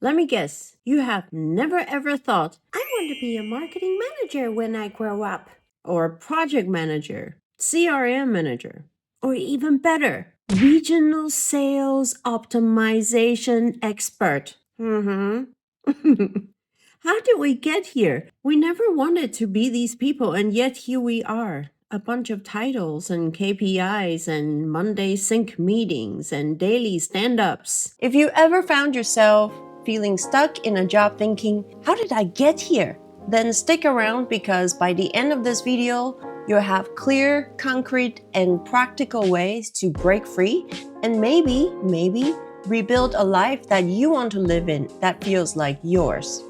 Let me guess, you have never ever thought, I want to be a marketing manager when I grow up, or a project manager, CRM manager, or even better, regional sales optimization expert. How did we get here? We never wanted to be these people, and yet here we are. A bunch of titles and KPIs and Monday sync meetings and daily stand ups. If you ever found yourself feeling stuck in a job thinking, how did I get here? Then stick around because by the end of this video, you'll have clear, concrete, and practical ways to break free and maybe rebuild a life that you want to live in that feels like yours.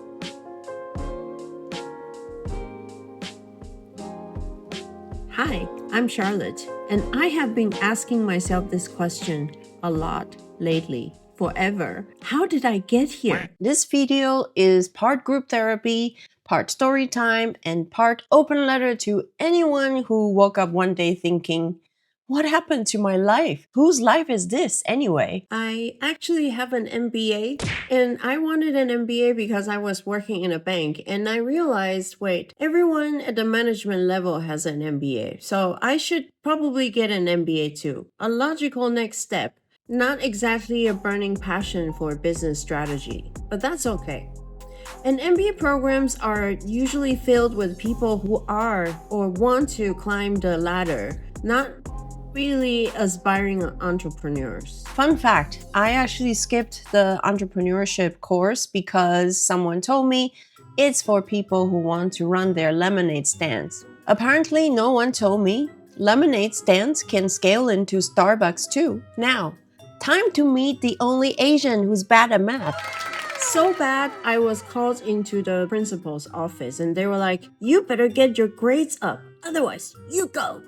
Hi, I'm Charlotte, and I have been asking myself this question a lot lately, forever. How did I get here? This video is part group therapy, part story time, and part open letter to anyone who woke up one day thinking, what happened to my life? Whose life is this anyway? I actually have an MBA, and I wanted an MBA because I was working in a bank, and I realized, wait, everyone at the management level has an MBA, so I should probably get an MBA too. A logical next step, not exactly a burning passion for business strategy, but that's okay. And MBA programs are usually filled with people who are or want to climb the ladder, not really aspiring entrepreneurs. Fun fact, I actually skipped the entrepreneurship course because someone told me it's for people who want to run their lemonade stands. Apparently, no one told me lemonade stands can scale into Starbucks too. Now, time to meet the only Asian who's bad at math. So bad, I was called into the principal's office and they were like, you better get your grades up, otherwise you go.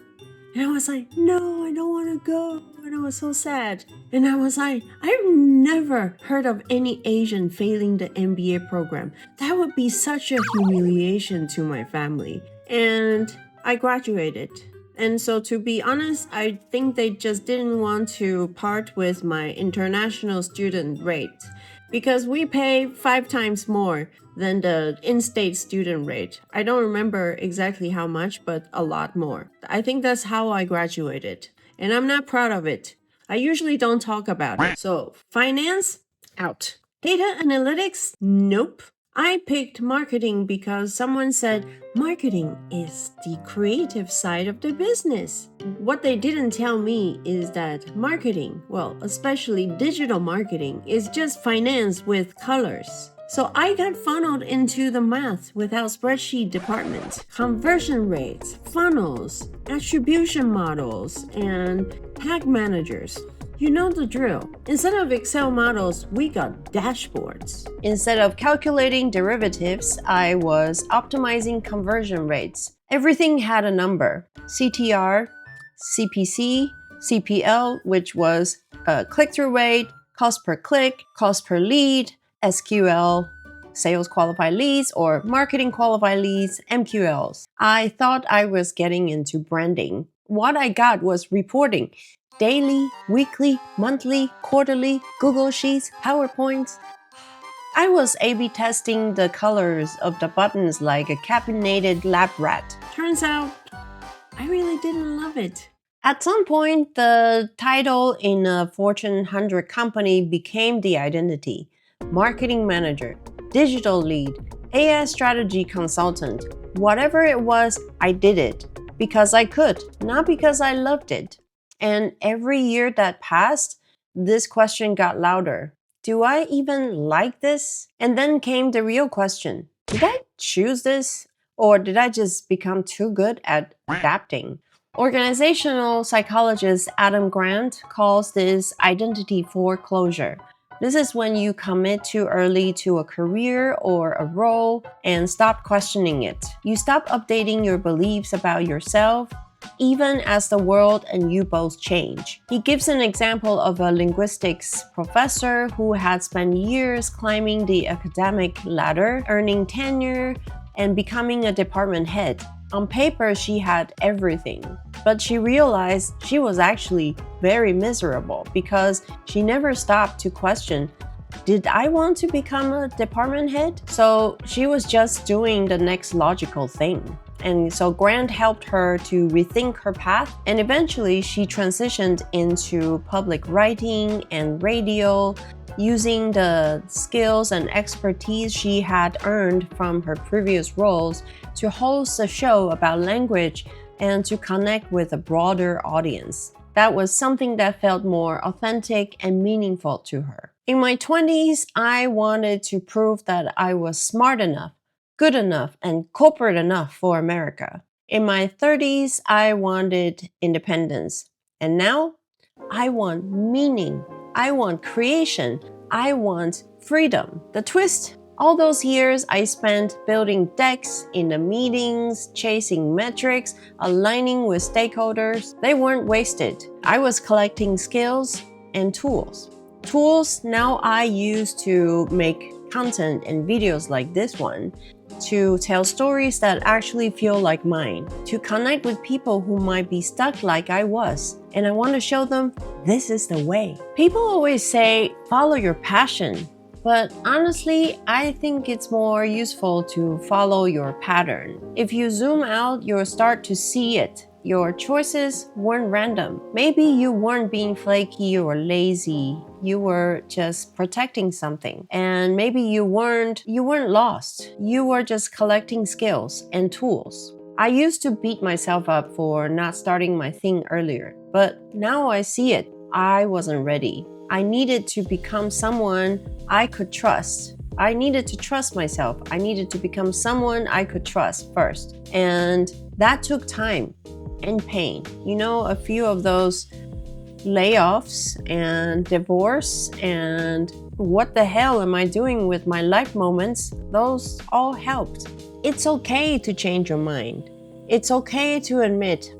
And I was like, no, I don't want to go. And I was so sad. And I was like, I've never heard of any Asian failing the MBA program. That would be such a humiliation to my family. And I graduated. And so to be honest, I think they just didn't want to part with my international student rate because we pay 5 times more than the in-state student rate. I don't remember exactly how much, but a lot more. I think that's how I graduated, and I'm not proud of it. I usually don't talk about it. So, finance? Out. Data analytics? Nope. I picked marketing because someone said marketing is the creative side of the business. What they didn't tell me is that marketing, well, especially digital marketing, is just finance with colors. So I got funneled into the math without spreadsheet department, conversion rates, funnels, attribution models, and tag managers. You know the drill. Instead of Excel models, we got dashboards. Instead of calculating derivatives, I was optimizing conversion rates. Everything had a number. CTR, CPC, CPL, which was click-through rate, cost per click, cost per lead, SQL, sales qualified leads, or marketing qualified leads, MQLs. I thought I was getting into branding. What I got was reporting. Daily, weekly, monthly, quarterly, Google Sheets, PowerPoints. I was A/B testing the colors of the buttons like a caffeinated lab rat. Turns out, I really didn't love it. At some point, the title in a Fortune 100 company became the identity. Marketing manager, digital lead, AI strategy consultant. Whatever it was, I did it because I could, not because I loved it. And every year that passed, this question got louder. Do I even like this? And then came the real question. Did I choose this? Or did I just become too good at adapting? Organizational psychologist Adam Grant calls this identity foreclosure. This is when you commit too early to a career or a role and stop questioning it. You stop updating your beliefs about yourself, even as the world and you both change. He gives an example of a linguistics professor who had spent years climbing the academic ladder, earning tenure, and becoming a department head. On paper, she had everything, but she realized she was actually very miserable because she never stopped to question, Did I want to become a department head? So she was just doing the next logical thing. And so Grant helped her to rethink her path, and eventually she transitioned into public writing and radio, using the skills and expertise she had earned from her previous roles to host a show about language and to connect with a broader audience. That was something that felt more authentic and meaningful to her. In my 20s, I wanted to prove that I was smart enough, good enough, and corporate enough for America. In my 30s, I wanted independence. And now, I want meaning. I want creation. I want freedom. The twist? All those years I spent building decks in the meetings, chasing metrics, aligning with stakeholders, they weren't wasted. I was collecting skills and tools. Tools now I use to make content and videos like this one, to tell stories that actually feel like mine, to connect with people who might be stuck like I was. And I want to show them this is the way. People always say, follow your passion. But honestly, I think it's more useful to follow your pattern. If you zoom out, you'll start to see it. Your choices weren't random. Maybe you weren't being flaky or lazy. You were just protecting something. And maybe you weren't lost. You were just collecting skills and tools. I used to beat myself up for not starting my thing earlier, but now I see it. I wasn't ready. I needed to become someone I could trust. I needed to trust myself. I needed to become someone I could trust first. And that took time and pain. You know, a few of those layoffs and divorce and what the hell am I doing with my life moments, those all helped. It's okay to change your mind. It's okay to admit,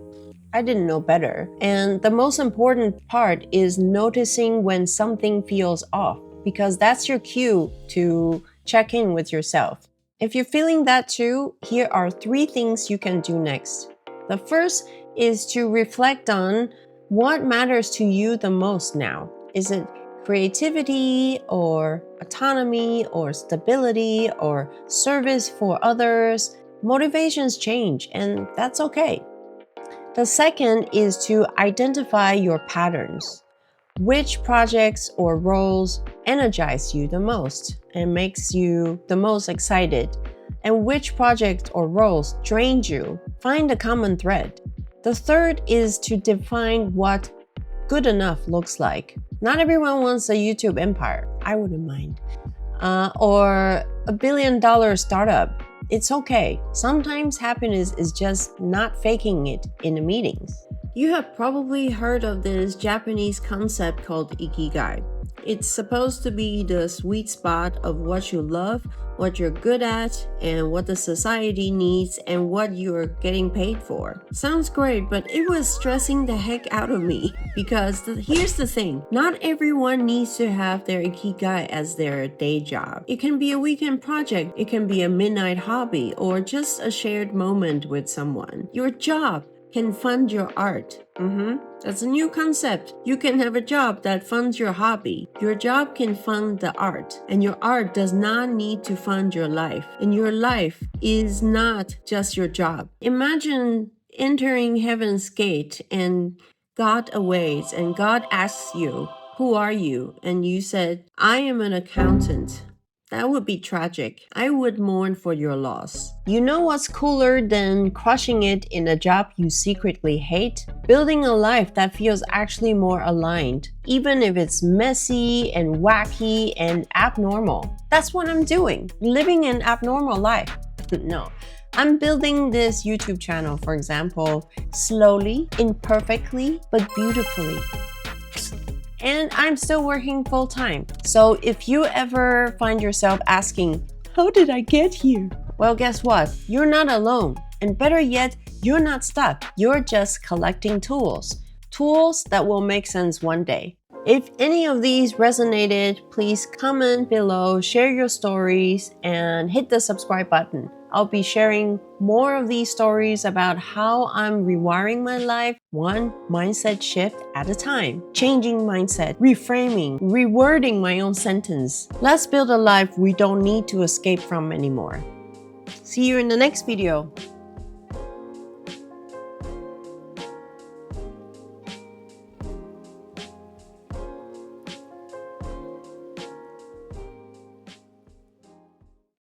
I didn't know better. And the most important part is noticing when something feels off, because that's your cue to check in with yourself. If you're feeling that too, here are 3 things you can do next. The first is to reflect on what matters to you the most now. Is it creativity or autonomy or stability or service for others? Motivations change, and that's okay. The second is to identify your patterns. Which projects or roles energize you the most and makes you the most excited? And which projects or roles drain you? Find a common thread. The third is to define what good enough looks like. Not everyone wants a YouTube empire. I wouldn't mind. Or a $1 billion startup. It's okay. Sometimes happiness is just not faking it in the meetings. You have probably heard of this Japanese concept called ikigai. It's supposed to be the sweet spot of what you love, what you're good at, and what the society needs and what you're getting paid for. Sounds great, but it was stressing the heck out of me because here's the thing. Not everyone needs to have their ikigai as their day job. It can be a weekend project, it can be a midnight hobby, or just a shared moment with someone. Your job can fund your art. That's a new concept. You can have a job that funds your hobby. Your job can fund the art, and your art does not need to fund your life. And your life is not just your job. Imagine entering heaven's gate and God awaits and God asks you, "Who are you?" And you said, "I am an accountant." That would be tragic. I would mourn for your loss. You know what's cooler than crushing it in a job you secretly hate? Building a life that feels actually more aligned, even if it's messy and wacky and abnormal. That's what I'm doing. Living an abnormal life. No. I'm building this YouTube channel, for example, slowly, imperfectly, but beautifully. And I'm still working full-time. So if you ever find yourself asking, how did I get here? Well, guess what? You're not alone. And better yet, you're not stuck. You're just collecting tools. Tools that will make sense one day. If any of these resonated, please comment below, share your stories, and hit the subscribe button. I'll be sharing more of these stories about how I'm rewiring my life one mindset shift at a time. Changing mindset, reframing, rewording my own sentence. Let's build a life we don't need to escape from anymore. See you in the next video.